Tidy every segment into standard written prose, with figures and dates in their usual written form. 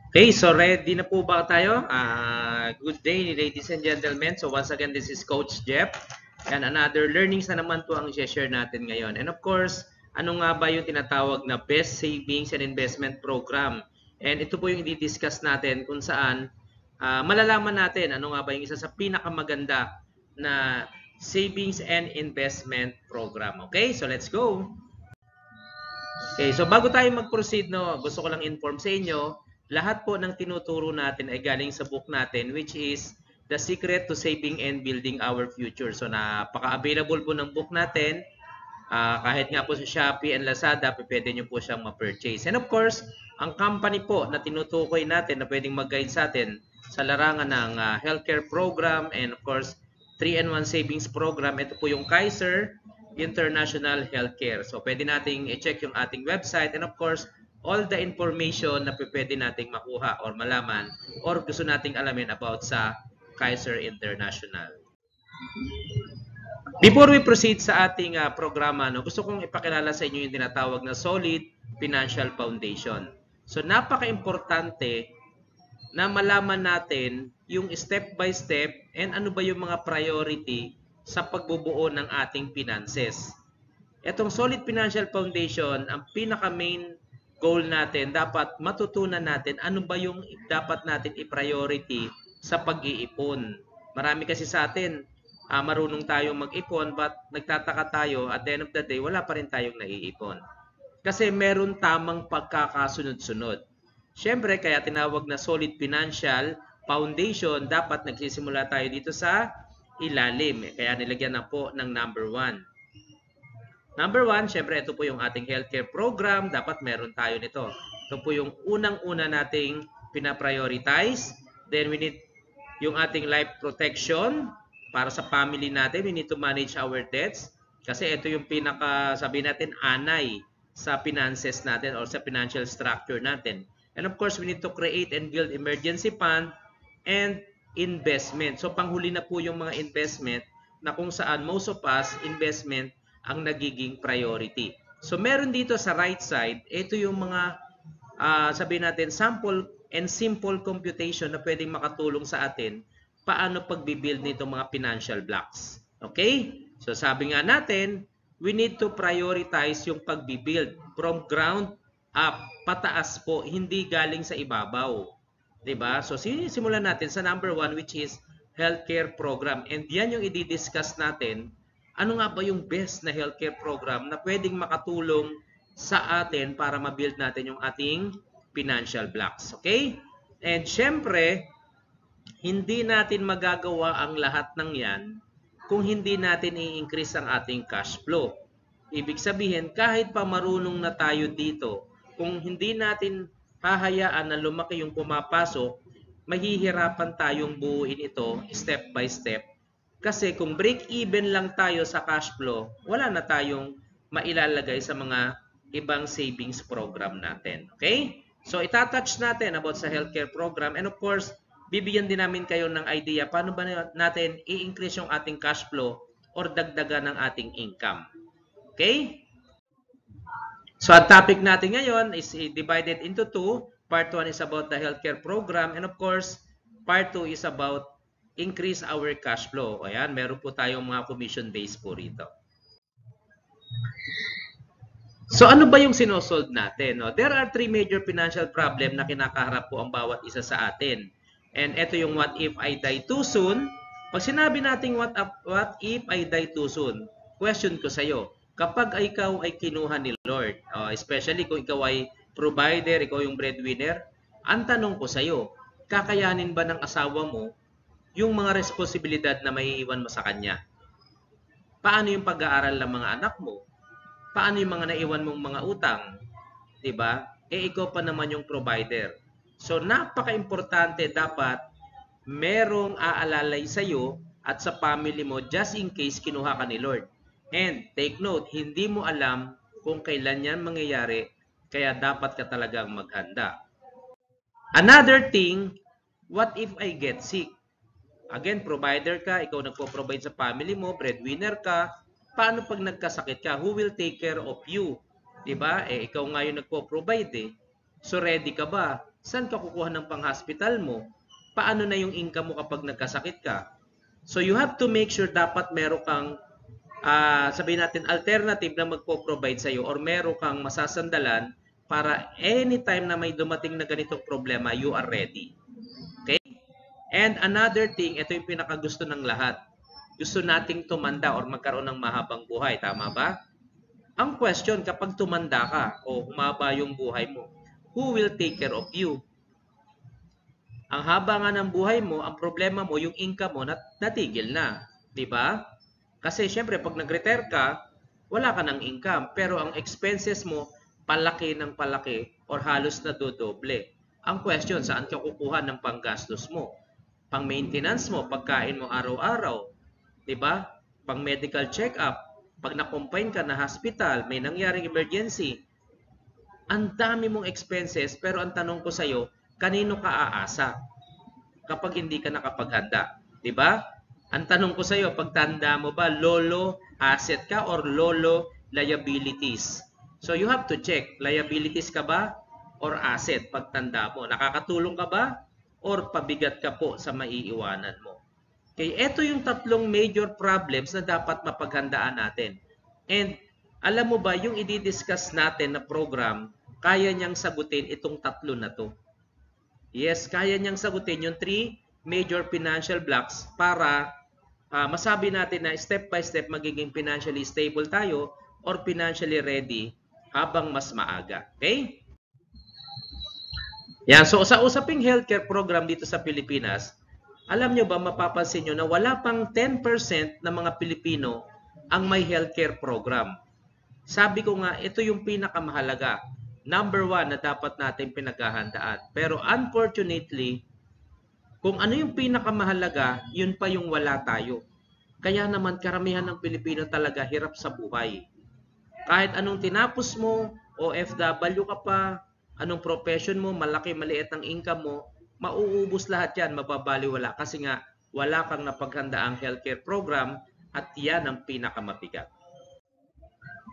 Okay, so ready na po ba tayo? Good day, ladies and gentlemen. So once again, this is Coach Jeff. And another learnings na naman po ang i-share natin ngayon. And of course, ano nga ba yung tinatawag na Best Savings and Investment Program? And ito po yung i-discuss natin kung saan malalaman natin ano nga ba yung isa sa pinakamaganda na savings and investment program. Okay, so let's go. Okay, so bago tayo mag-proceed, no, gusto ko lang inform sa inyo, lahat po ng tinuturo natin ay galing sa book natin, which is The Secret to Saving and Building Our Future. So napaka-available po ng book natin. Kahit nga po sa Shopee and Lazada, pwede nyo po siyang ma-purchase. And of course, ang company po na tinutukoy natin na pwedeng mag-guide sa atin sa larangan ng healthcare program and of course, 3-in-1 savings program, ito po yung Kaiser International Healthcare. So pwede nating i-check yung ating website and of course, all the information na pwede nating makuha or malaman or gusto nating alamin about sa Kaiser International. Before we proceed sa ating programa, no, gusto kong ipakilala sa inyo yung tinatawag na Solid Financial Foundation. So napaka-importante na malaman natin yung step by step and ano ba yung mga priority sa pagbubuo ng ating finances. Itong Solid Financial Foundation, ang pinaka-main goal natin, dapat matutunan natin ano ba yung dapat natin i-priority sa pag-iipon. Marami kasi sa atin, marunong tayong mag-ipon but nagtataka tayo at the end of the day, wala pa rin tayong naiipon. Kasi meron tamang pagkakasunod-sunod. Siyempre, kaya tinawag na Solid Financial Foundation, dapat nagsisimula tayo dito sa ilalim. Kaya nilagyan na po ng number 1. Number 1, siyempre ito po yung ating healthcare program. Dapat meron tayo nito. Ito po yung unang-una nating pinaprioritize. Then we need yung ating life protection para sa family natin. We need to manage our debts. Kasi ito yung pinaka, sabi natin, anay sa finances natin or sa financial structure natin. And of course, we need to create and build emergency fund and investment. So panghuli na po yung mga investment na kung saan most of us, investment ang nagiging priority. So meron dito sa right side, ito yung mga sabihin natin sample and simple computation na pwedeng makatulong sa atin paano pagbibuild nito mga financial blocks. Okay? So sabi nga natin, we need to prioritize yung pagbibuild from ground up, pataas po, hindi galing sa ibabaw. 'Di ba? So simulan natin sa number 1 which is healthcare program. And yan yung i-discuss natin. Ano nga ba yung best na healthcare program na pwedeng makatulong sa atin para ma-build natin yung ating financial blocks. Okay? And syempre, hindi natin magagawa ang lahat ng yan kung hindi natin i-increase ang ating cash flow. Ibig sabihin, kahit pa marunong na tayo dito, kung hindi natin hahayaan na lumaki yung pumapasok, mahihirapan tayong buuin ito step by step. Kasi kung break-even lang tayo sa cash flow, wala na tayong mailalagay sa mga ibang savings program natin. Okay? So, itatouch natin about sa healthcare program. And of course, bibigyan din namin kayo ng idea paano ba natin i-increase yung ating cash flow or dagdagan ng ating income. Okay? So, ang topic natin ngayon is divided into 2. Part 1 is about the healthcare program. And of course, part 2 is about increase our cash flow. Ayan, meron po tayong mga commission base po rito. So ano ba yung sinosolve natin? No? There are 3 major financial problem na kinakaharap po ang bawat isa sa atin. And ito yung what if I die too soon. Pag sinabi natin what if I die too soon, question ko sa iyo, kapag ikaw ay kinuha ni Lord, especially kung ikaw ay provider, ikaw yung breadwinner, ang tanong ko sa iyo, kakayanin ba ng asawa mo yung mga responsibilidad na maiiwan mo sa kanya? Paano yung pag-aaral ng mga anak mo? Paano yung mga naiwan mong mga utang? 'Di ba? Ikaw pa naman yung provider. So napaka-importante dapat merong aalalay sa iyo at sa family mo just in case kinuha ka ni Lord. And take note, hindi mo alam kung kailan yan mangyayari, kaya dapat ka talagang maghanda. Another thing, what if I get sick? Again, provider ka, ikaw nagpo-provide sa family mo, breadwinner ka. Paano pag nagkasakit ka? Who will take care of you? 'Di ba? Ikaw nga yung nagpo-provide eh. So ready ka ba? Saan ka kukuha ng pang-hospital mo? Paano na yung income mo kapag nagkasakit ka? So you have to make sure dapat meron kang sabihin natin alternative na magpo-provide sa iyo or meron kang masasandalan para anytime na may dumating na ganitong problema, you are ready. Okay? And another thing, ito yung pinakagusto ng lahat. Gusto nating tumanda or magkaroon ng mahabang buhay. Tama ba? Ang question, kapag tumanda ka o humaba yung buhay mo, who will take care of you? Ang haba nga ng buhay mo, ang problema mo, yung income mo, natigil na. Di ba? Kasi syempre, pag nag-retire ka, wala ka ng income. Pero ang expenses mo, palaki ng palaki or halos na dodoble. Ang question, saan ka kukuha ng panggastos mo? Pang maintenance mo, pagkain mo araw-araw. Diba? Pang medical check-up. Pag na-confine ka na hospital, may nangyaring emergency. Ang dami mong expenses, pero ang tanong ko sa'yo, kanino ka aasa kapag hindi ka nakapaghanda? Diba? Ang tanong ko sa'yo, pagtanda mo ba, lolo asset ka or lolo liabilities? So you have to check, liabilities ka ba or asset pagtanda mo? Nakakatulong ka ba or pabigat ka po sa maiiwanan mo? Okay, ito yung tatlong major problems na dapat mapaghandaan natin. And alam mo ba, yung i-discuss natin na program, kaya niyang sagutin itong tatlo na to. Yes, kaya niyang sagutin yung 3 major financial blocks para masabi natin na step by step magiging financially stable tayo or financially ready habang mas maaga. Okay? Yan. So sa usaping healthcare program dito sa Pilipinas, alam nyo ba, mapapansin nyo na wala pang 10% ng mga Pilipino ang may healthcare program. Sabi ko nga, ito yung pinakamahalaga. Number 1 na dapat natin pinaghahandaan. Pero unfortunately, kung ano yung pinakamahalaga, yun pa yung wala tayo. Kaya naman karamihan ng Pilipino talaga hirap sa buhay. Kahit anong tinapos mo, OFW ka pa, anong profession mo, malaki, maliit ang income mo, mauubos lahat yan, mababaliwala. Kasi nga, wala kang napaghandaang healthcare program at yan ang pinakamabigat.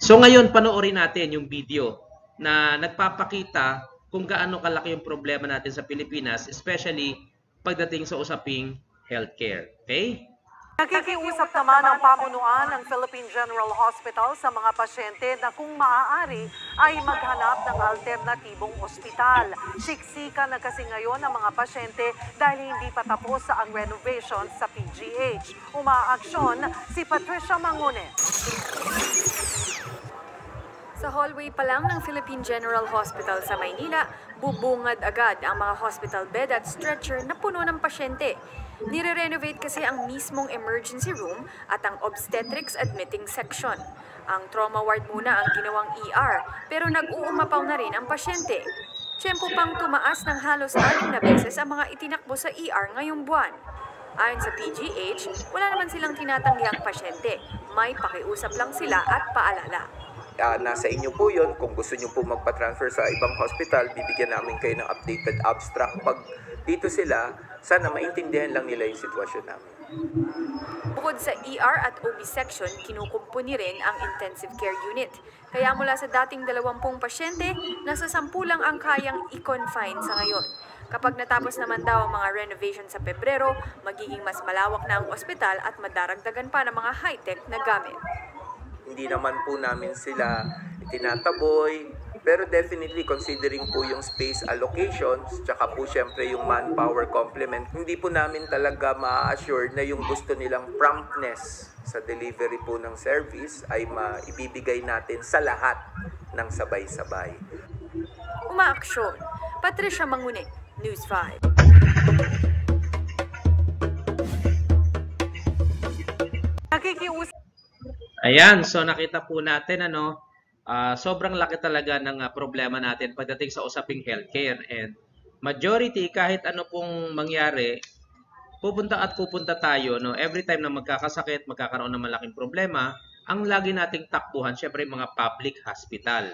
So ngayon, panoorin natin yung video na nagpapakita kung gaano kalaki yung problema natin sa Pilipinas, especially pagdating sa usaping healthcare. Okay? Nakikiusap naman ang pamunuan ng Philippine General Hospital sa mga pasyente na kung maaari ay maghanap ng alternatibong ospital. Siksikan na kasi ngayon ang mga pasyente dahil hindi pa tapos ang renovation sa PGH. Umaaksyon si Patricia Mangune. Sa hallway pa lang ng Philippine General Hospital sa Maynila, bubungad agad ang mga hospital bed at stretcher na puno ng pasyente. Nire-renovate kasi ang mismong emergency room at ang obstetrics admitting section. Ang trauma ward muna ang ginawang ER, pero nag-uumapaw na rin ang pasyente. Tiyempo pang tumaas ng halos 6 na beses ang mga itinakbo sa ER ngayong buwan. Ayon sa PGH, wala naman silang tinatanggiang pasyente. May pakiusap lang sila at paalala. Nasa inyo po yun. Kung gusto nyo po magpa-transfer sa ibang hospital, bibigyan namin kayo ng updated abstract. Pag dito sila, sana maintindihan lang nila yung sitwasyon namin. Bukod sa ER at OB section, kinukumpuni rin ang intensive care unit. Kaya mula sa dating 20 pasyente, nasa 10 lang ang kayang i-confine sa ngayon. Kapag natapos naman daw ang mga renovation sa Pebrero, magiging mas malawak na ang ospital at madaragdagan pa ng mga high-tech na gamit. Hindi naman po namin sila itinataboy, pero definitely considering po yung space allocations, tsaka po syempre yung manpower complement, hindi po namin talaga ma-assure na yung gusto nilang promptness sa delivery po ng service ay maibibigay natin sa lahat ng sabay-sabay. Umaaksyon. Patricia Mangune, News 5. Nakikiusap. Ayan, so nakita po natin sobrang laki talaga ng problema natin pagdating sa usaping healthcare, and majority kahit ano pong mangyari, pupunta tayo every time na magkakasakit, magkakaroon ng malaking problema, ang lagi nating takbuhan syempre mga public hospital.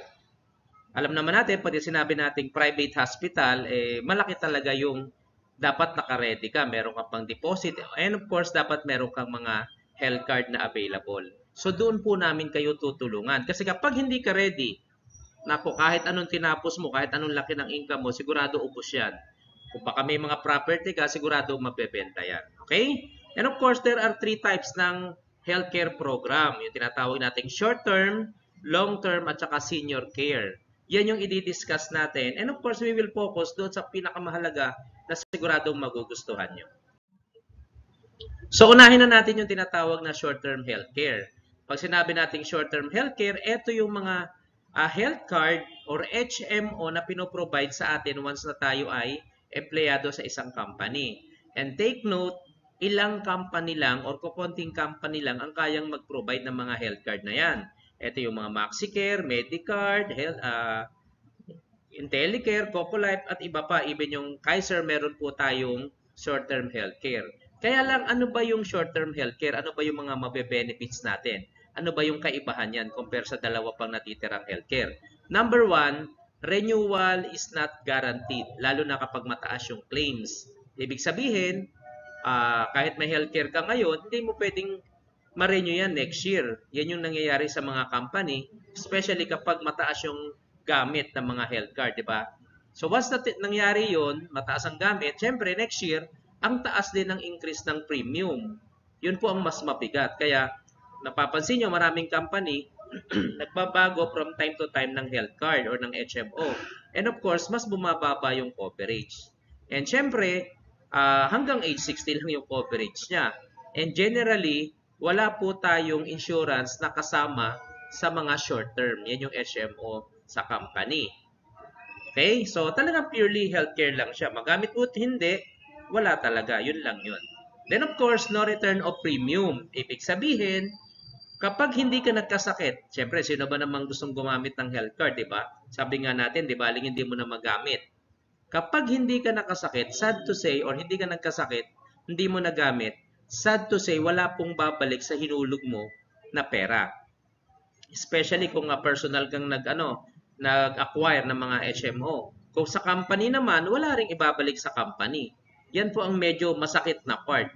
Alam naman natin pag sinabi nating private hospital, malaki talaga yung dapat naka-ready ka, meron ka pang deposit, and of course dapat meron kang mga health card na available. So doon po namin kayo tutulungan. Kasi kapag hindi ka ready, naku, kahit anong tinapos mo, kahit anong laki ng income mo, sigurado ubos yan. Kung baka may mga property ka, sigurado mabebenta yan. Okay? And of course, there are 3 types ng healthcare program. Yung tinatawag nating short-term, long-term, at saka senior care. Yan yung i-discuss natin. And of course, we will focus doon sa pinakamahalaga na siguradong magugustuhan nyo. So, unahin na natin yung tinatawag na short-term healthcare. Pag sinabi nating short-term healthcare, ito yung mga health card or HMO na pinoprovide sa atin once na tayo ay empleyado sa isang company. And take note, ilang company lang or kukunting company lang ang kayang mag-provide ng mga health card na yan. Ito yung mga MaxiCare, Medicard, IntelliCare, CocoLife at iba pa. Even yung Kaiser, meron po tayong short-term healthcare. Kaya lang, ano ba yung short-term healthcare? Ano ba yung mga mabe-benefits natin? Ano ba yung kaibahan yan compare sa dalawa pang natitirang healthcare? Number 1, renewal is not guaranteed, lalo na kapag mataas yung claims. Ibig sabihin, kahit may healthcare ka ngayon, hindi mo pwedeng ma-renew yan next year. Yan yung nangyayari sa mga company, especially kapag mataas yung gamit ng mga health card, di ba? So once nangyari yun, mataas ang gamit, syempre next year, ang taas din ng increase ng premium. Yun po ang mas mabigat. Kaya napapansin nyo, maraming company nagbabago from time to time ng health card or ng HMO. And of course, mas bumababa yung coverage. And syempre, hanggang age 60 lang yung coverage niya. And generally, wala po tayong insurance na kasama sa mga short term. Yan yung HMO sa company. Okay? So, talagang purely healthcare lang siya. Magamit po hindi, wala talaga. Yun lang yun. Then of course, no return of premium. Ibig sabihin, kapag hindi ka nagkasakit, syempre, sino ba namang gustong gumamit ng health card, di ba? Sabi nga natin, di ba, hindi mo na magamit. Kapag hindi ka nakasakit, sad to say, or hindi ka nagkasakit, hindi mo nagamit, sad to say, wala pong babalik sa hinulog mo na pera. Especially kung personal kang nag-acquire ng mga HMO. Kung sa company naman, wala ring ibabalik sa company. Yan po ang medyo masakit na part.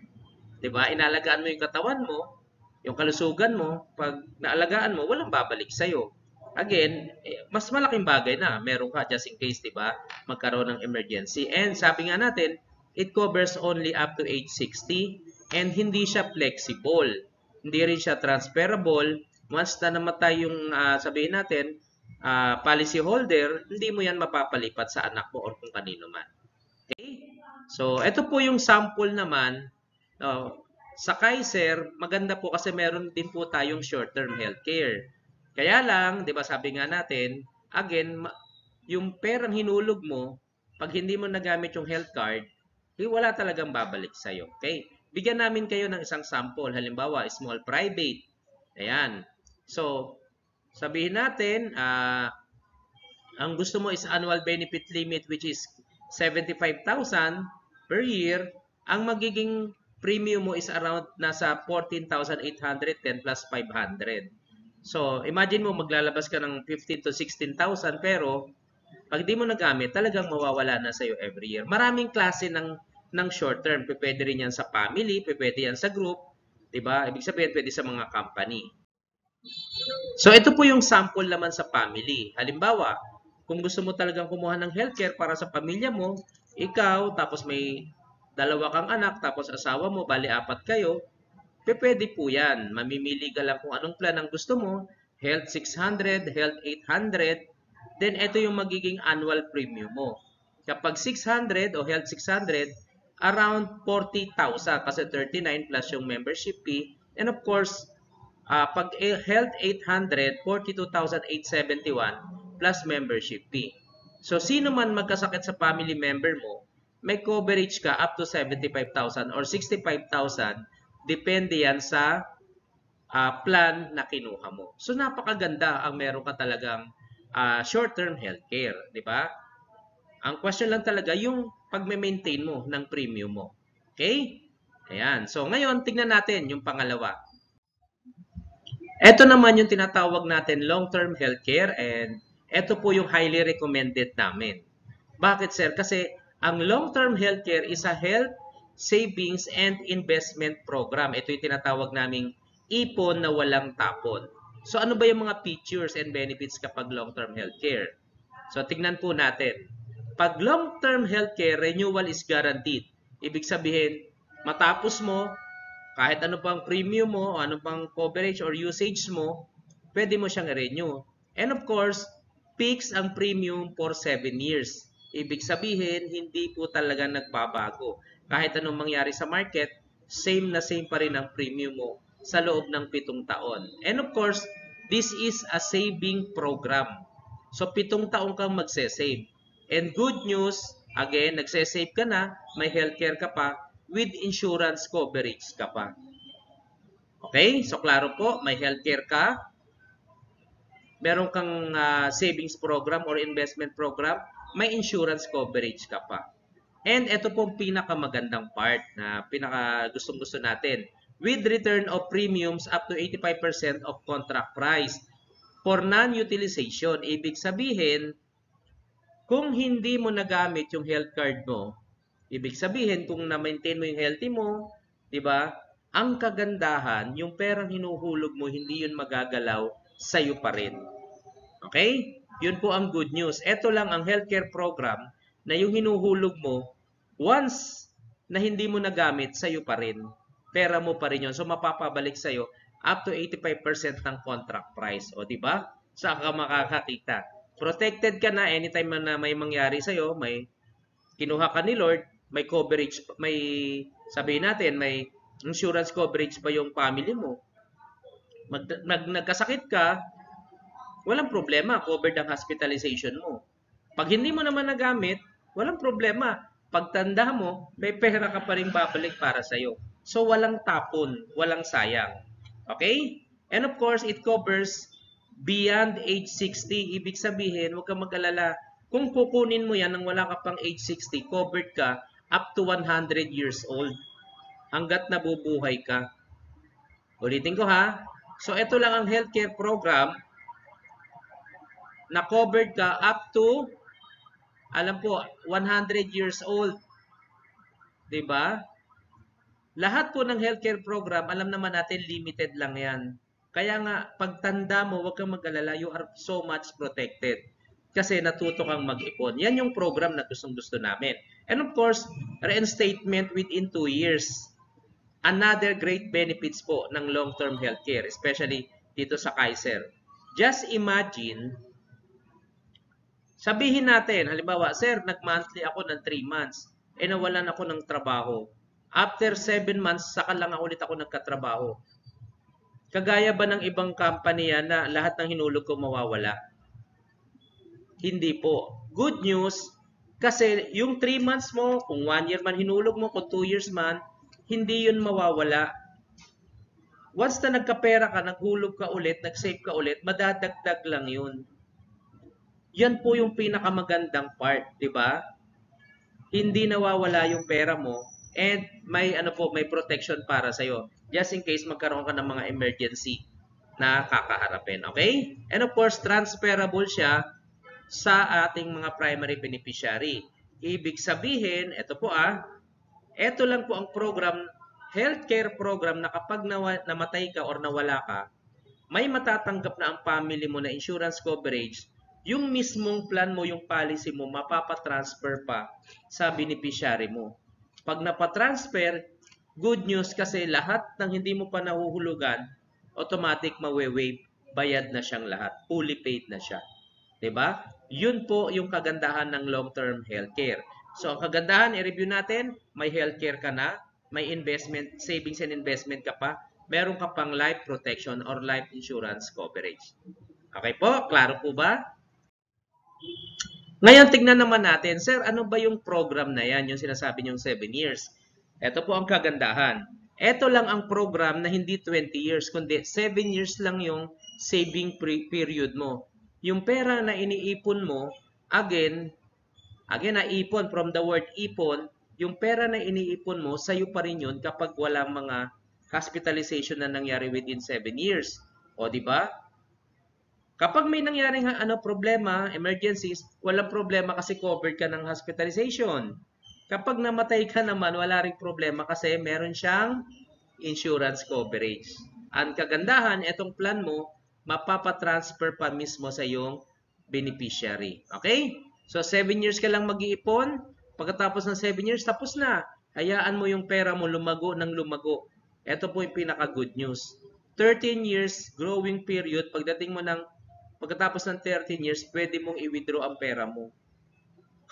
Diba? Inalagaan mo yung katawan mo, yung kalusugan mo, pag naalagaan mo, walang babalik sa'yo. Again, mas malaking bagay na meron ka just in case, diba, magkaroon ng emergency. And sabi nga natin, it covers only up to age 60 and hindi siya flexible. Hindi rin siya transferable. Once na namatay yung, sabihin natin, policy holder, hindi mo yan mapapalipat sa anak mo or kung kanino man. Okay? So, ito po yung sample naman. Sa Kaiser, maganda po kasi meron din po tayong short-term healthcare. Kaya lang, di ba sabi nga natin, again, yung perang hinulog mo, pag hindi mo nagamit yung health card, wala talagang babalik sa'yo. Okay? Bigyan namin kayo ng isang sample. Halimbawa, small private. Ayan. So, sabihin natin, ang gusto mo is annual benefit limit which is 75,000 per year. Ang magiging premium mo is around nasa 14,810 plus 500. So, imagine mo maglalabas ka ng 15 to 16,000 pero pag di mo nagamit, talagang mawawala na sa'yo every year. Maraming klase ng short term. Pwede rin yan sa family, pwede yan sa group. Diba? Ibig sabihin, pwede sa mga company. So, ito po yung sample naman sa family. Halimbawa, kung gusto mo talagang kumuha ng healthcare para sa pamilya mo, ikaw, tapos may 2 kang anak, tapos asawa mo, bali 4 kayo, pwede po yan. Mamimili ka lang kung anong plan ang gusto mo, health 600, health 800, then ito yung magiging annual premium mo. Kapag 600 o health 600, around 40,000 kasi 39 plus yung membership fee. And of course, pag health 800, 42,871 plus membership fee. So, sino man magkasakit sa family member mo, may coverage ka up to 75,000 or 65,000, depende yan sa plan na kinuha mo. So, napakaganda ang meron ka talagang short-term healthcare, di ba? Ang question lang talaga yung pag-maintain mo ng premium mo. Okay? Ayan. So, ngayon, tingnan natin yung pangalawa. Ito naman yung tinatawag natin long-term healthcare and ito po yung highly recommended namin. Bakit, sir? Kasi ang long-term healthcare is a health savings and investment program. Ito yung tinatawag naming ipon na walang tapon. So ano ba yung mga features and benefits kapag long-term healthcare? So tignan po natin. Pag long-term healthcare, renewal is guaranteed. Ibig sabihin, matapos mo, kahit ano pang premium mo, o ano pang coverage or usage mo, pwede mo siyang renew. And of course, fixed ang premium for 7 years. Ibig sabihin, hindi po talaga nagbabago. Kahit anong mangyari sa market, same na same pa rin ang premium mo sa loob ng 7 taon. And of course, this is a saving program. So, 7 taon kang magse-save. And good news, again, nagse-save ka na, may healthcare ka pa, with insurance coverage ka pa. Okay? So, klaro po, may healthcare ka, meron kang savings program or investment program, may insurance coverage ka pa. And ito po ang pinakamagandang part na pinaka gustong-gusto natin. With return of premiums up to 85% of contract price for non-utilization. Ibig sabihin, kung hindi mo nagamit yung health card mo, ibig sabihin, kung na-maintain mo yung healthy mo, di ba? Ang kagandahan, yung perang hinuhulog mo, hindi yun magagalaw, sa'yo pa rin. Okay? Yun po ang good news. Ito lang ang healthcare program na yung hinuhulog mo, once na hindi mo nagamit, sa'yo pa rin. Pera mo pa rin yun. So, mapapabalik sa'yo up to 85% ng contract price. O, di ba? Saan ka makakakita? Protected ka na anytime na may mangyari sa'yo, may kinuha ka ni Lord, may coverage, may sabihin natin, may insurance coverage pa yung family mo. Nagkasakit ka, walang problema, covered ang hospitalization mo. Pag hindi mo naman nagamit, walang problema. Pagtanda mo, may pera ka pa rin babalik para sa'yo. So, walang tapon, walang sayang. Okay? And of course, it covers beyond age 60. Ibig sabihin, huwag kang mag-alala. Kung kukunin mo yan nang wala ka pang age 60, covered ka up to 100 years old. Hanggat nabubuhay ka. Ulitin ko ha. So, ito lang ang healthcare program na covered ka up to, alam po, 100 years old. Diba? Lahat po ng healthcare program, alam naman natin, limited lang yan. Kaya nga, pagtanda mo, huwag kang mag-alala, you are so much protected. Kasi natuto kang mag-ipon. Yan yung program na gustong-gusto namin. And of course, reinstatement within 2 years. Another great benefits po ng long-term healthcare, especially dito sa Kaiser. Just imagine, sabihin natin, halimbawa, sir, nag-monthly ako ng 3 months, e nawalan ako ng trabaho. After 7 months, saka lang ulit ako nagkatrabaho. Kagaya ba ng ibang company yan na lahat ng hinulog ko mawawala? Hindi po. Good news, kasi yung 3 months mo, kung 1 year man hinulog mo, kung 2 years man, hindi yun mawawala. Once na nagkapera ka, naghulog ka ulit, nag-save ka ulit, madadagdag lang yun. Yan po yung pinakamagandang part, di ba? Hindi nawawala yung pera mo and may may protection para sa iyo just in case magkaroon ka ng mga emergency na kakaharapin, okay? And of course, transferable siya sa ating mga primary beneficiary. Ibig sabihin, ito po ito lang po ang program, healthcare program na kapag namatay ka or nawala ka, may matatanggap na ang family mo na insurance coverage. Yung mismong plan mo, yung policy mo, mapapatransfer pa sa beneficiary mo. Pag napatransfer, good news kasi lahat ng hindi mo pa nahuhulugan, automatic mawe-waive, bayad na siyang lahat. Fully paid na siya. Diba? Yun po yung kagandahan ng long-term healthcare. So, ang kagandahan, i-review natin, may healthcare ka na, may investment, savings and investment ka pa, meron ka pang life protection or life insurance coverage. Okay po? Klaro po ba? Ngayon, tignan naman natin, sir, ano ba yung program na yan, yung sinasabi niyong 7 years? Ito po ang kagandahan. Ito lang ang program na hindi 20 years, kundi 7 years lang yung saving period mo. Yung pera na iniipon mo, again, naipon from the word ipon, yung pera na iniipon mo, sa'yo pa rin yun kapag walang mga hospitalization na nangyari within 7 years. O, di ba? Kapag may nangyaring problema, emergencies, walang problema kasi covered ka ng hospitalization. Kapag namatay ka naman, wala ring problema kasi meron siyang insurance coverage. Ang kagandahan, itong plan mo, mapapatransfer pa mismo sa iyong beneficiary. Okay? So, 7 years ka lang mag-iipon. Pagkatapos ng 7 years, tapos na. Hayaan mo yung pera mo lumago ng lumago. Ito po yung pinaka-good news. 13 years growing period, pagkatapos ng 13 years, pwede mong i-withdraw ang pera mo.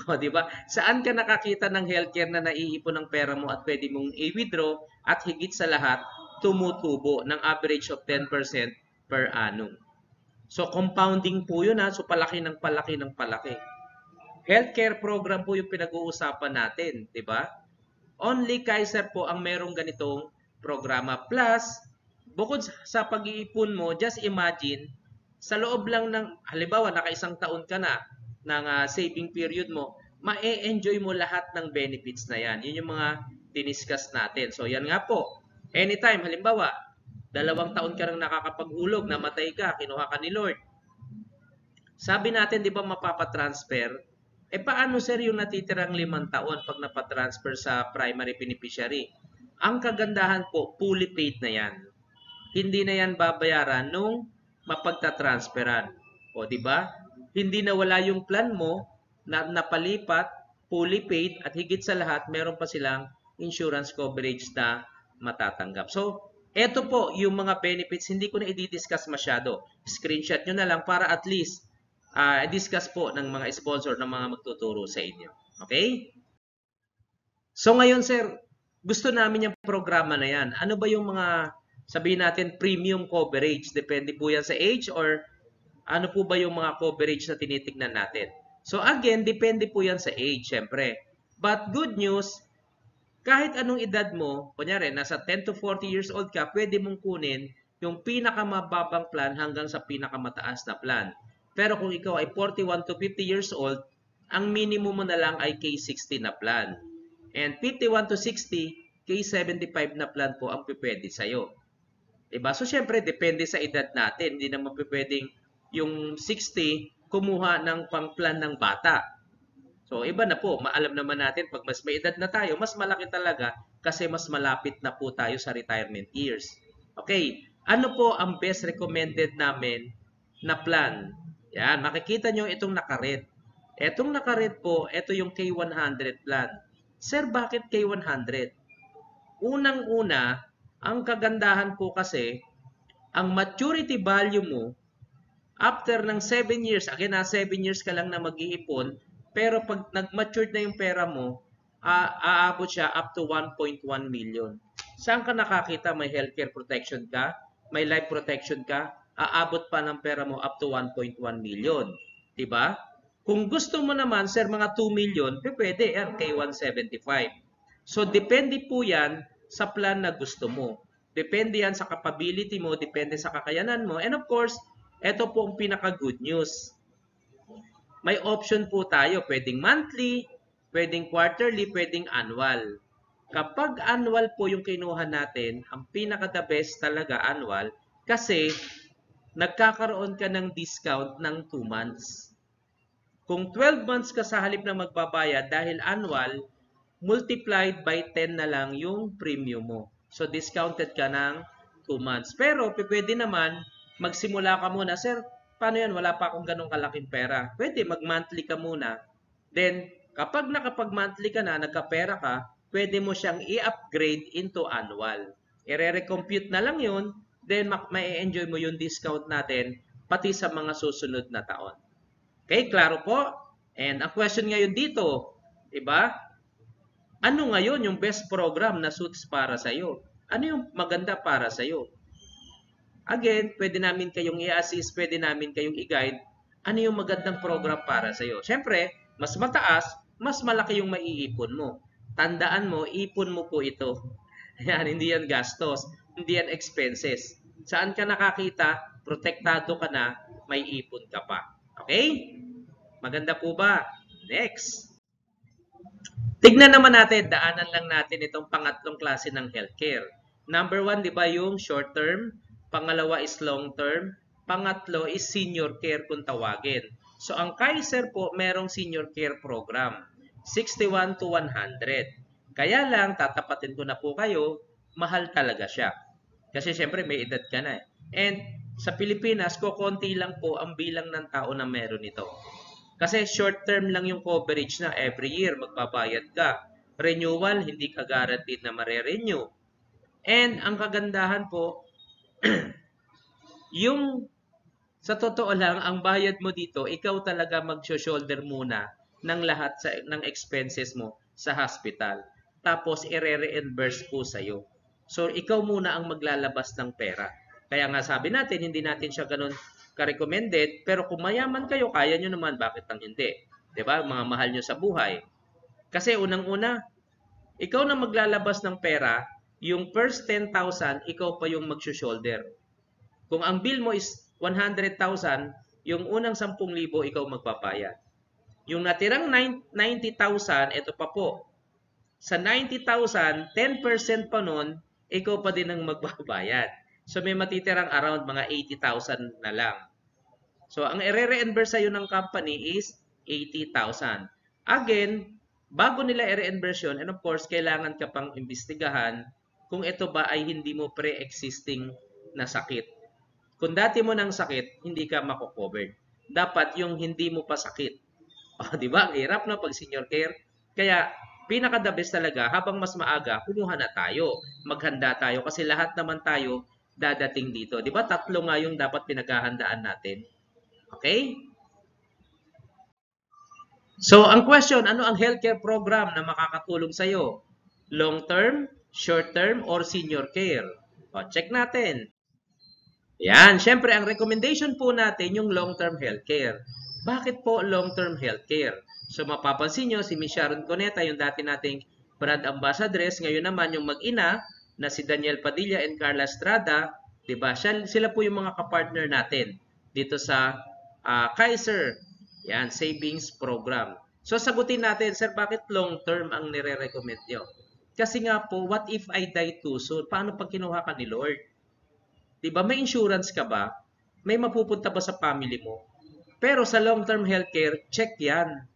O, di ba? Saan ka nakakita ng healthcare na naiipon ng pera mo at pwede mong i-withdraw at higit sa lahat, tumutubo ng average of 10% per annum. So, compounding po yun ha. So, palaki ng palaki ng palaki. Healthcare program po yung pinag-uusapan natin, di ba? Only Kaiser po ang merong ganitong programa. Plus, bukod sa pag-iipon mo, just imagine, sa loob lang ng, halimbawa, naka-1 taon ka na ng saving period mo, ma-enjoy mo lahat ng benefits na yan. Yun yung mga diniscuss natin. So, yan nga po. Anytime, halimbawa, 2 taon ka nang nakakapag-hulog, namatay ka, kinuha ka ni Lord. Sabi natin, di ba mapapatransfer? Paano sir yung natitirang 5 taon pag napatransfer sa primary beneficiary? Ang kagandahan po, fully paid na yan. Hindi na yan babayaran nung mapagtatransferan. O, di ba? Hindi na wala yung plan mo na napalipat, fully paid, at higit sa lahat, meron pa silang insurance coverage na matatanggap. So, eto po yung mga benefits, hindi ko na i-discuss masyado. Screenshot nyo na lang para at least discuss po ng mga sponsor ng mga magtuturo sa inyo. Okay? So ngayon sir, gusto namin yung programa na yan. Ano ba yung mga, sabihin natin, premium coverage? Depende po yan sa age or ano po ba yung mga coverage na tinitignan natin? So again, depende po yan sa age, syempre. But good news, kahit anong edad mo, kunyari, nasa 10 to 40 years old ka, pwede mong kunin yung pinakamababang plan hanggang sa pinakamataas na plan. Pero kung ikaw ay 41 to 50 years old, ang minimum mo na lang ay K60 na plan. And 51 to 60, K75 na plan po ang pwede sa'yo. Diba? So, syempre, depende sa edad natin. Hindi naman pwedeng yung 60 kumuha ng pang-plan ng bata. So, iba na po. Maalam naman natin, pag mas may edad na tayo, mas malaki talaga kasi mas malapit na po tayo sa retirement years. Okay. Ano po ang best recommended namin na plan? Yan, makikita nyo itong nakared. Itong nakared po, ito yung K100 plan. Sir, bakit K100? Unang-una, ang kagandahan po kasi, ang maturity value mo, after ng 7 years, again 7 years ka lang na mag-iipon, pero pag nag-matured na yung pera mo, aabot siya up to 1.1 million. Saan ka nakakita? May healthcare protection ka? May life protection ka? Aabot pa ng pera mo up to 1.1 million. Diba? Kung gusto mo naman, sir, mga 2 million, pwede yan, kay 175. So, depende po yan sa plan na gusto mo. Depende yan sa capability mo, depende sa kakayanan mo. And of course, ito po ang pinaka-good news. May option po tayo. Pwedeng monthly, pwedeng quarterly, pwedeng annual. Kapag annual po yung kinuha natin, ang pinaka-the best talaga annual kasi nagkakaroon ka ng discount ng 2 months. Kung 12 months ka sa halip na magbabayad dahil annual, multiplied by 10 na lang yung premium mo. So, discounted ka ng 2 months. Pero, pwede naman, magsimula ka muna. Sir, paano yan? Wala pa akong ganong kalaking pera. Pwede, mag-monthly ka muna. Then, kapag nakapag-monthly ka na, nagkapera ka, pwede mo siyang i-upgrade into annual. I-recompute na lang yun. Then, ma-enjoy mo yung discount natin pati sa mga susunod na taon. Okay, klaro po? And ang question ngayon dito, diba? Ano ngayon yung best program na suits para sa'yo? Ano yung maganda para sa'yo? Again, pwede namin kayong i-assist, pwede namin kayong i-guide. Ano yung magandang program para sa'yo? Siyempre, mas mataas, mas malaki yung maiipon mo. Tandaan mo, ipon mo po ito. Yan, hindi yan gastos. Hindi yan expenses. Saan ka nakakita, protektado ka na, may ipon ka pa. Okay? Maganda po ba? Next. Tignan naman natin, daanan lang natin itong pangatlong klase ng healthcare. Number 1, di ba yung short term? Pangalawa is long term. Pangatlo is senior care kung tawagin. So, ang Kaiser po, merong senior care program. 61 to 100. Kaya lang, tatapatin ko na po kayo, mahal talaga siya. Kasi syempre may edad ka na eh. And sa Pilipinas, kokonti lang po ang bilang ng tao na meron ito. Kasi short term lang yung coverage na every year magbabayad ka. Renewal, hindi ka guaranteed na mare-renew. And ang kagandahan po, yung sa totoo lang, ang bayad mo dito, ikaw talaga mag-shoulder muna ng lahat ng expenses mo sa hospital. Tapos, i-reimburse po sa'yo. So, ikaw muna ang maglalabas ng pera. Kaya nga sabi natin, hindi natin siya ganun ka-recommended. Pero kung mayaman kayo, kaya nyo naman, bakit ang hindi? Diba? Mga mahal nyo sa buhay. Kasi unang-una, ikaw na maglalabas ng pera, yung first 10,000, ikaw pa yung mag-shoulder. Kung ang bill mo is 100,000, yung unang 10,000, ikaw magpapayad. Yung natirang 90,000, ito pa po. Sa 90,000, 10% pa nun, ikaw pa din ang magbabayad. So may matitirang around mga 80,000 na lang. So ang i-reimburse sa'yo ng company is 80,000. Again, bago nila i-reimburse yun, and of course, kailangan ka pang imbestigahan kung ito ba ay hindi mo pre-existing na sakit. Kung dati mo nang sakit, hindi ka mako-covered. Dapat yung hindi mo pa sakit. Di ba? Ang hirap na pag senior care. Kaya, pinaka-the best talaga, habang mas maaga, kumuha na tayo. Maghanda tayo kasi lahat naman tayo dadating dito. Di ba? 3 nga yung dapat pinaghahandaan natin. Okay? So, ang question, ano ang healthcare program na makakatulong sa'yo? Long-term, short-term, or senior care? O, check natin. Yan, syempre ang recommendation po natin yung long-term healthcare. Bakit po long-term healthcare? So mapapansin nyo, si Ms. Sharon Cuneta, yung dati nating brand ambassadress, ngayon naman yung mag-ina na si Daniel Padilla and Carla Estrada, diba? Sila po yung mga kapartner natin dito sa Kaiser Savings Program. So sagutin natin, sir, bakit long-term ang nire-recommend nyo? Kasi nga po, what if I die too soon? Paano pag kinuha ka ni Lord? Diba, may insurance ka ba? May mapupunta ba sa family mo? Pero sa long-term healthcare, check yan.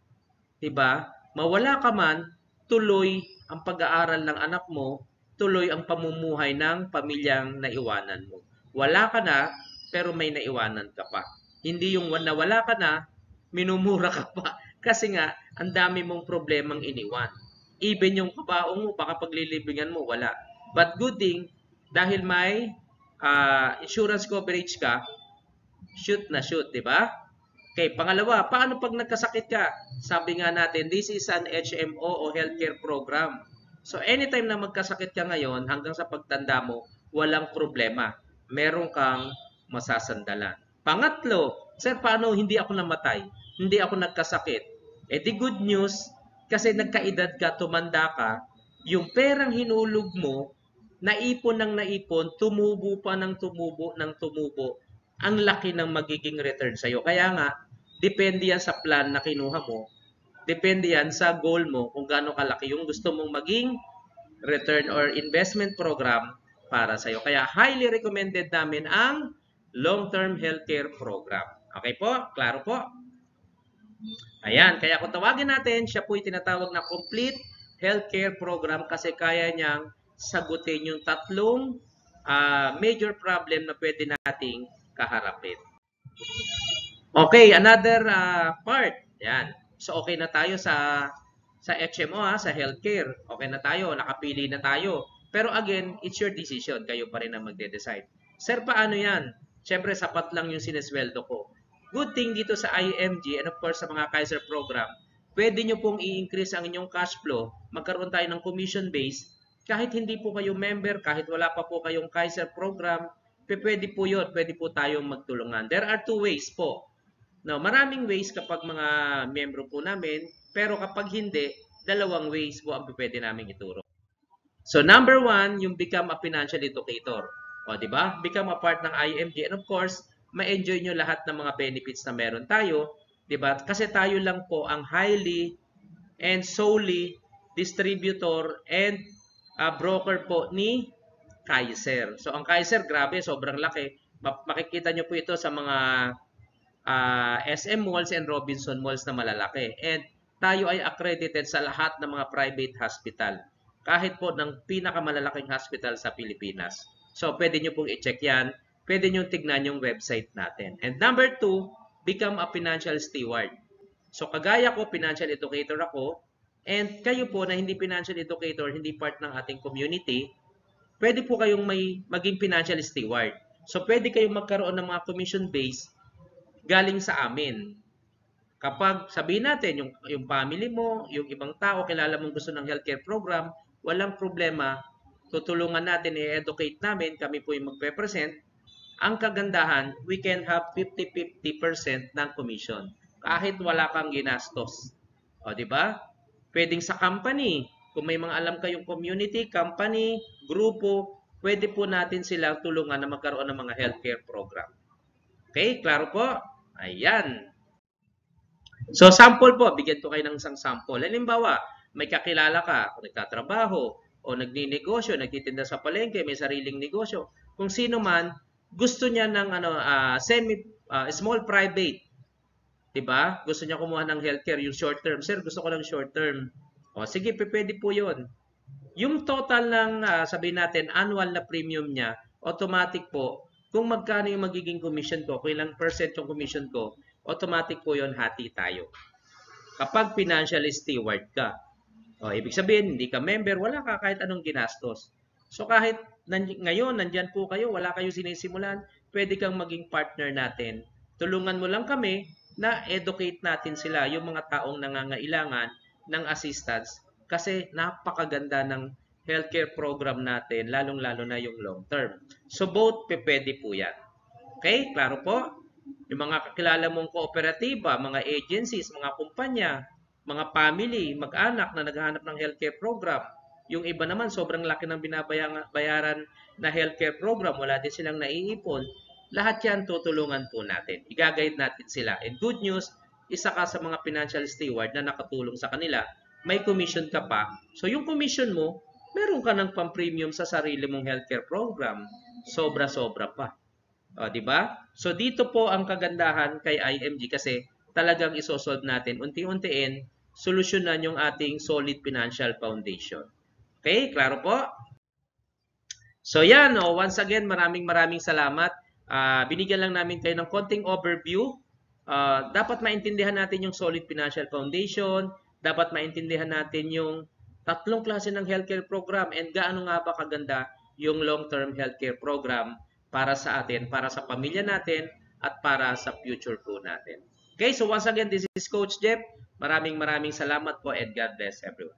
Diba? Mawala ka man, tuloy ang pag-aaral ng anak mo, tuloy ang pamumuhay ng pamilyang naiwanan mo. Wala ka na, pero may naiwanan ka pa. Hindi yung nawala ka na, minumura ka pa. Kasi nga, ang dami mong problemang iniwan. Even yung kabaong mo, baka paglilibingan mo, wala. But good thing, dahil may insurance coverage ka, shoot na shoot, di ba? Okay, pangalawa, paano pag nagkasakit ka? Sabi nga natin, this is an HMO o healthcare program. So anytime na magkasakit ka ngayon, hanggang sa pagtanda mo, walang problema. Meron kang masasandalan. Pangatlo, sir, paano hindi ako namatay? Hindi ako nagkasakit? Eh di good news, kasi nagkaedad ka, tumanda ka, yung perang hinulog mo, naipon ng naipon, tumubo pa ng tumubo ng tumubo, ang laki ng magiging return sa'yo. Kaya nga, depende yan sa plan na kinuha mo, depende yan sa goal mo, kung gaano kalaki yung gusto mong maging return or investment program para sa'yo. Kaya highly recommended namin ang long-term healthcare program. Okay po? Klaro po? Ayan, kaya kung tawagin natin, siya po tinatawag na complete healthcare program kasi kaya niyang sagutin yung 3 major problem na pwede nating kaharapin. Okay, another part. Yan. So okay na tayo sa HMO, sa healthcare. Okay na tayo, nakapili na tayo. Pero again, it's your decision. Kayo pa rin ang magde-decide. Sir, paano yan? Siyempre, sapat lang yung sinesweldo ko. Good thing dito sa IMG and of course sa mga Kaiser program, pwede nyo pong i-increase ang inyong cash flow. Magkaroon tayo ng commission base. Kahit hindi po kayo member, kahit wala pa po kayong Kaiser program, pwede po yun. Pwede po tayong magtulungan. There are 2 ways po. Now, maraming ways kapag mga membro po namin, pero kapag hindi, 2 ways po ang pwede namin ituro. So, number 1, yung become a financial educator. O, di ba? Become a part ng IMG. And of course, ma-enjoy nyo lahat ng mga benefits na meron tayo. Di ba? Kasi tayo lang po ang highly and solely distributor and broker po ni Kaiser. So, ang Kaiser, grabe, sobrang laki. Makikita nyo po ito sa mga SM malls and Robinson malls na malalaki. And tayo ay accredited sa lahat ng mga private hospital. Kahit po ng pinakamalalaking hospital sa Pilipinas. So, pwede nyo pong i-check yan. pwede nyo tignan yung website natin. And number 2, become a financial steward. So kagaya ko, financial educator ako, and kayo po na hindi financial educator, hindi part ng ating community, pwede po kayong maging financial steward. So pwede kayong magkaroon ng mga commission base galing sa amin. Kapag sabihin natin, yung family mo, yung ibang tao, kilala mong gusto ng healthcare program, walang problema, tutulungan natin, i-educate namin, kami po yung magpe-present. Ang kagandahan, we can have 50-50% ng commission. Kahit wala kang ginastos. O, di ba? Pwedeng sa company. Kung may mga alam kayong community, company, grupo, pwede po natin silang tulungan na magkaroon ng mga healthcare program. Okay? Klaro po? Ayan. So, sample po. Bigyan ko kayo ng isang sample. Halimbawa, may kakilala ka, kung nagtatrabaho, o nagninegosyo, nagtitinda sa palengke, may sariling negosyo. Kung sino man, gusto niya ng small private. Diba? Gusto niya kumuha ng healthcare, yung short term. Sir, gusto ko ng short term. O, sige, pwede po yun. Yung total ng, sabihin natin, annual na premium niya, automatic po, kung magkano yung magiging commission ko, kung ilang percent yung commission ko, automatic po yun, hati tayo. Kapag financial steward ka. O, ibig sabihin, hindi ka member, wala ka kahit anong ginastos. So, kahit ngayon, nandyan po kayo, wala kayo sinisimulan, pwede kang maging partner natin. Tulungan mo lang kami na educate natin sila, yung mga taong nangangailangan ng assistance, kasi napakaganda ng healthcare program natin, lalong-lalo na yung long term. So, both pwede po yan. Okay? Klaro po? Yung mga kakilala mong kooperatiba, mga agencies, mga kumpanya, mga family, mag-anak na naghahanap ng healthcare program. Yung iba naman, sobrang laki ng binabayaran na healthcare program, wala din silang naiipon. Lahat yan tutulungan po natin. I-guide natin sila. And good news, isa ka sa mga financial steward na nakatulong sa kanila. May commission ka pa. So yung commission mo, meron ka ng pang-premium sa sarili mong healthcare program. Sobra-sobra pa. O, diba? So dito po ang kagandahan kay IMG kasi talagang isosolve natin unti-untiin, solusyonan yung ating solid financial foundation. Okay? Klaro po? So yan, once again, maraming salamat. Binigyan lang namin kayo ng konting overview. Dapat maintindihan natin yung solid financial foundation. Dapat maintindihan natin yung tatlong klase ng healthcare program and gaano nga ba kaganda yung long-term healthcare program para sa atin, para sa pamilya natin, at para sa future po natin. Okay, so once again, this is Coach Jeff. Maraming salamat po and God bless everyone.